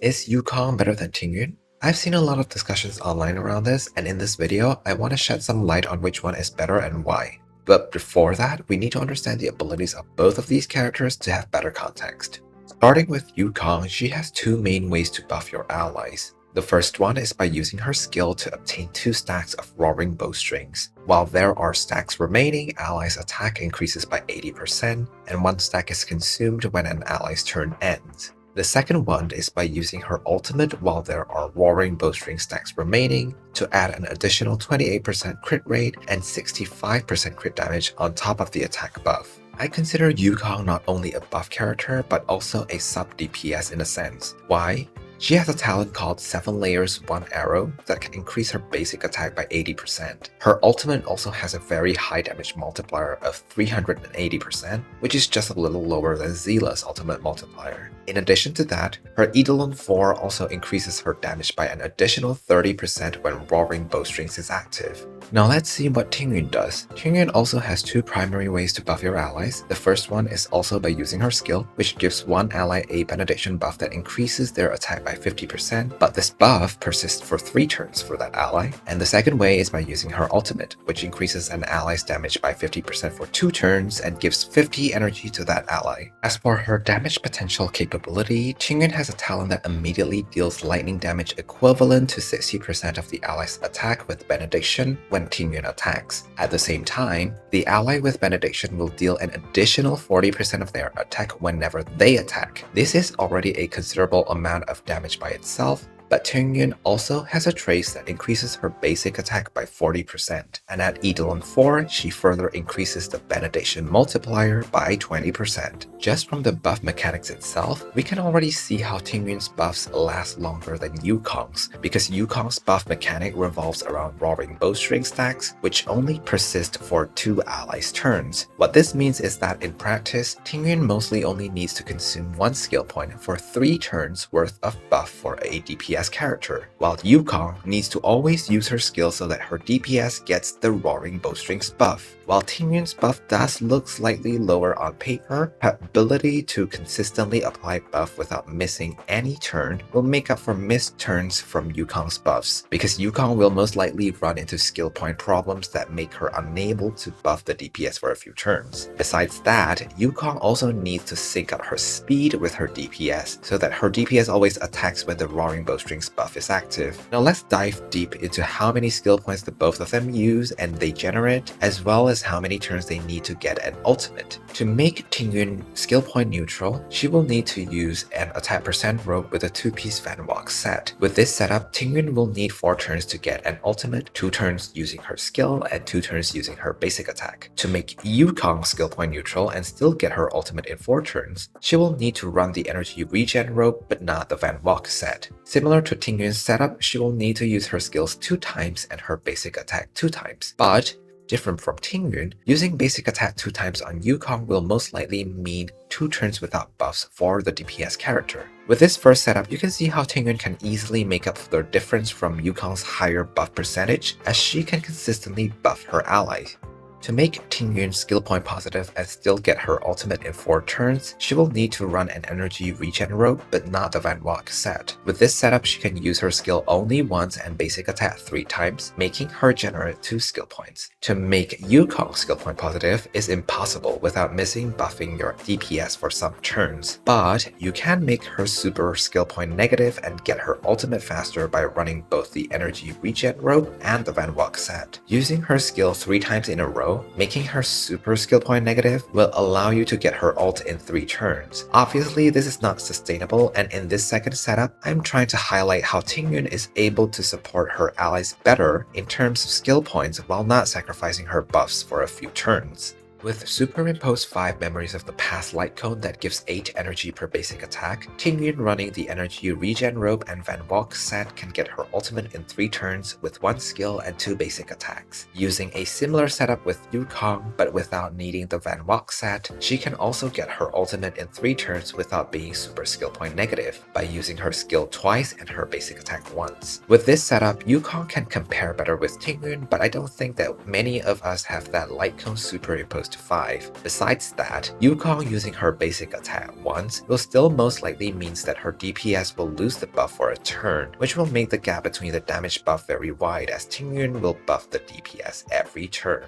Is Yukong better than Tingyun? I've seen a lot of discussions online around this, and in this video, I want to shed some light on which one is better and why. But before that, we need to understand the abilities of both of these characters to have better context. Starting with Yukong, she has two main ways to buff your allies. The first one is by using her skill to obtain 2 stacks of roaring bowstrings. While there are stacks remaining, allies' attack increases by 80%, and 1 stack is consumed when an ally's turn ends. The second one is by using her ultimate while there are roaring bowstring stacks remaining to add an additional 28% crit rate and 65% crit damage on top of the attack buff. I consider Yukong not only a buff character but also a sub DPS in a sense. Why? She has a talent called 7 layers 1 arrow that can increase her basic attack by 80%. Her ultimate also has a very high damage multiplier of 380%, which is just a little lower than Zila's ultimate multiplier. In addition to that, her Eidolon 4 also increases her damage by an additional 30% when Roaring Bowstrings is active. Now let's see what Tingyun does. Tingyun also has 2 primary ways to buff your allies. The first one is also by using her skill, which gives one ally a benediction buff that increases their attack by 50%, but this buff persists for 3 turns for that ally. And the second way is by using her ultimate, which increases an ally's damage by 50% for 2 turns and gives 50 energy to that ally. As for her damage potential capability, Tingyun has a talent that immediately deals lightning damage equivalent to 60% of the ally's attack with benediction when Tingyun attacks. At the same time, the ally with benediction will deal an additional 40% of their attack whenever they attack. This is already a considerable amount of damage by itself, but Tingyun also has a trace that increases her basic attack by 40%, and at Eidolon 4, she further increases the benediction multiplier by 20%. Just from the buff mechanics itself, we can already see how Tingyun's buffs last longer than Yukong's, because Yukong's buff mechanic revolves around roaring bowstring stacks, which only persist for 2 allies' turns. What this means is that in practice, Tingyun mostly only needs to consume 1 skill point for 3 turns worth of buff for a DPS character, while Yukong needs to always use her skill so that her DPS gets the Roaring Bowstrings buff. While Tingyun's buff does look slightly lower on paper, her ability to consistently apply buff without missing any turn will make up for missed turns from Yukong's buffs, because Yukong will most likely run into skill point problems that make her unable to buff the DPS for a few turns. Besides that, Yukong also needs to sync up her speed with her DPS so that her DPS always attacks when the Roaring Bowstrings buff is active. Now let's dive deep into how many skill points the both of them use and they generate, as well as how many turns they need to get an ultimate. To make Tingyun skill point neutral, she will need to use an attack percent rope with a 2-piece Van Walk set. With this setup, Tingyun will need 4 turns to get an ultimate, 2 turns using her skill, and 2 turns using her basic attack. To make Yukong skill point neutral and still get her ultimate in 4 turns, she will need to run the energy regen rope but not the Van Walk set. Similar to Tingyun's setup, she will need to use her skills 2 times and her basic attack 2 times. But different from Tingyun, using basic attack 2 times on Yukong will most likely mean 2 turns without buffs for the DPS character. With this first setup, you can see how Tingyun can easily make up for the difference from Yukong's higher buff percentage, as she can consistently buff her allies. To make Tingyun skill point positive and still get her ultimate in 4 turns, she will need to run an energy regen rope but not the Van Walk set. With this setup, she can use her skill only once and basic attack 3 times, making her generate 2 skill points. To make Yukong skill point positive is impossible without missing buffing your DPS for some turns, but you can make her super skill point negative and get her ultimate faster by running both the energy regen rope and the Van Walk set. Using her skill 3 times in a row, making her super skill point negative will allow you to get her ult in 3 turns. Obviously, this is not sustainable, and in this second setup, I'm trying to highlight how Tingyun is able to support her allies better in terms of skill points while not sacrificing her buffs for a few turns. With superimposed 5 memories of the past light cone that gives 8 energy per basic attack, Tingyun running the energy regen rope and Van Walk set can get her ultimate in 3 turns with 1 skill and 2 basic attacks. Using a similar setup with Yukong but without needing the Van Walk set, she can also get her ultimate in 3 turns without being super skill point negative by using her skill twice and her basic attack once. With this setup, Yukong can compare better with Tingyun, but I don't think that many of us have that light cone superimposed to 5. Besides that, Yukong using her basic attack once will still most likely means that her DPS will lose the buff for a turn, which will make the gap between the damage buff very wide as Tingyun will buff the DPS every turn.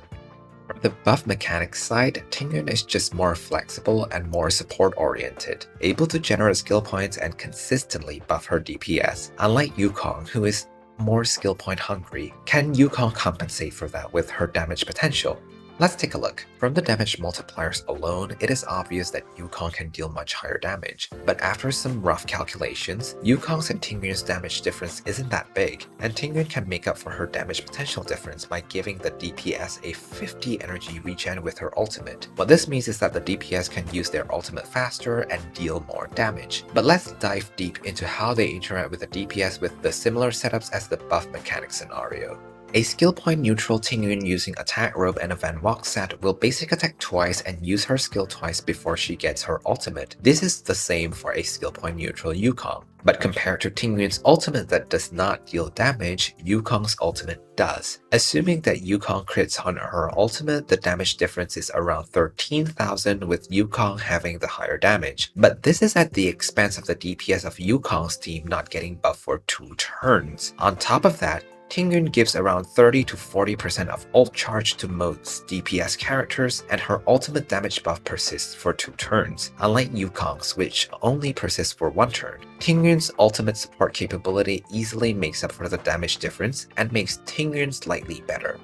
From the buff mechanics side, Tingyun is just more flexible and more support-oriented, able to generate skill points and consistently buff her DPS, unlike Yukong, who is more skill point hungry. Can Yukong compensate for that with her damage potential? Let's take a look. From the damage multipliers alone, it is obvious that Yukong can deal much higher damage, but after some rough calculations, Yukong's and Tingyun's damage difference isn't that big, and Tingyun can make up for her damage potential difference by giving the DPS a 50 energy regen with her ultimate. What this means is that the DPS can use their ultimate faster and deal more damage. But let's dive deep into how they interact with the DPS with the similar setups as the buff mechanic scenario. A skill point neutral Tingyun using attack rope and a Van Walk set will basic attack twice and use her skill twice before she gets her ultimate. This is the same for a skill point neutral Yukong. But compared to Tingyun's ultimate that does not deal damage, Yukong's ultimate does. Assuming that Yukong crits on her ultimate, the damage difference is around 13,000 with Yukong having the higher damage. But this is at the expense of the DPS of Yukong's team not getting buffed for 2 turns. On top of that, Tingyun gives around 30 to 40% of ult charge to most DPS characters, and her ultimate damage buff persists for 2 turns, unlike Yukong's which only persists for 1 turn. Tingyun's ultimate support capability easily makes up for the damage difference and makes Tingyun slightly better.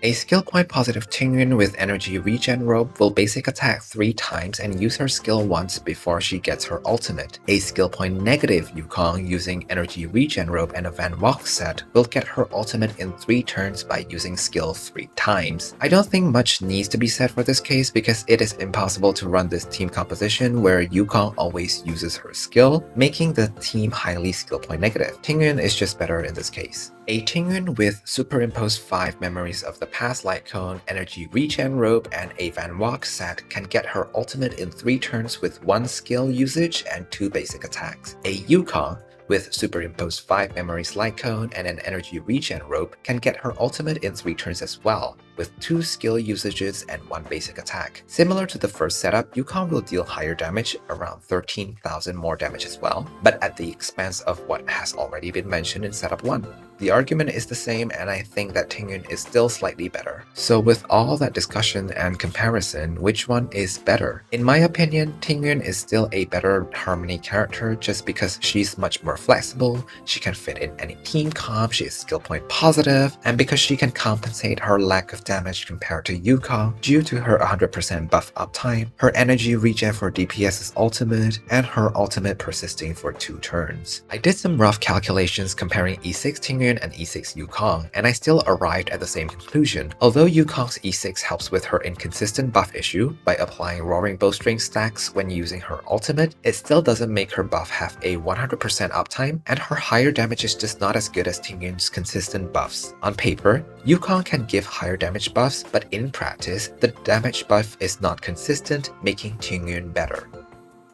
A skill point positive Tingyun with energy regen rope will basic attack 3 times and use her skill once before she gets her ultimate. A skill point negative Yukong using energy regen rope and a Van Walk set will get her ultimate in 3 turns by using skill 3 times. I don't think much needs to be said for this case because it is impossible to run this team composition where Yukong always uses her skill, making the team highly skill point negative. Tingyun is just better in this case. A Tingyun with superimposed 5 memories of the past light cone, energy regen rope, and a Van Walk set can get her ultimate in 3 turns with 1 skill usage and 2 basic attacks. A Yukong with superimposed 5 memories light cone and an energy regen rope can get her ultimate in 3 turns as well, with 2 skill usages and 1 basic attack. Similar to the first setup, Yukong will deal higher damage, around 13,000 more damage as well, but at the expense of what has already been mentioned in setup 1. The argument is the same, and I think that Tingyun is still slightly better. So with all that discussion and comparison, which one is better? In my opinion, Tingyun is still a better Harmony character just because she's much more flexible, she can fit in any team comp, she is skill point positive, and because she can compensate her lack of damage compared to Yukong due to her 100% buff uptime, her energy regen for DPS is ultimate, and her ultimate persisting for 2 turns. I did some rough calculations comparing E6 Tingyun and E6 Yukong, and I still arrived at the same conclusion. Although Yukong's E6 helps with her inconsistent buff issue by applying Roaring Bowstring stacks when using her ultimate, it still doesn't make her buff have a 100% uptime, and her higher damage is just not as good as Tingyun's consistent buffs. On paper, Yukong can give higher damage buffs, but in practice, the damage buff is not consistent, making Tingyun better.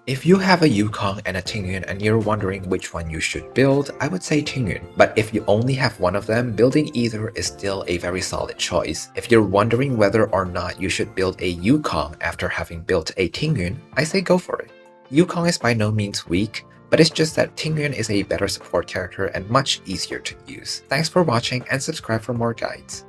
If you have a Yukong and a Tingyun and you're wondering which one you should build, I would say Tingyun. But if you only have one of them, building either is still a very solid choice. If you're wondering whether or not you should build a Yukong after having built a Tingyun, I say go for it. Yukong is by no means weak, but it's just that Tingyun is a better support character and much easier to use. Thanks for watching and subscribe for more guides.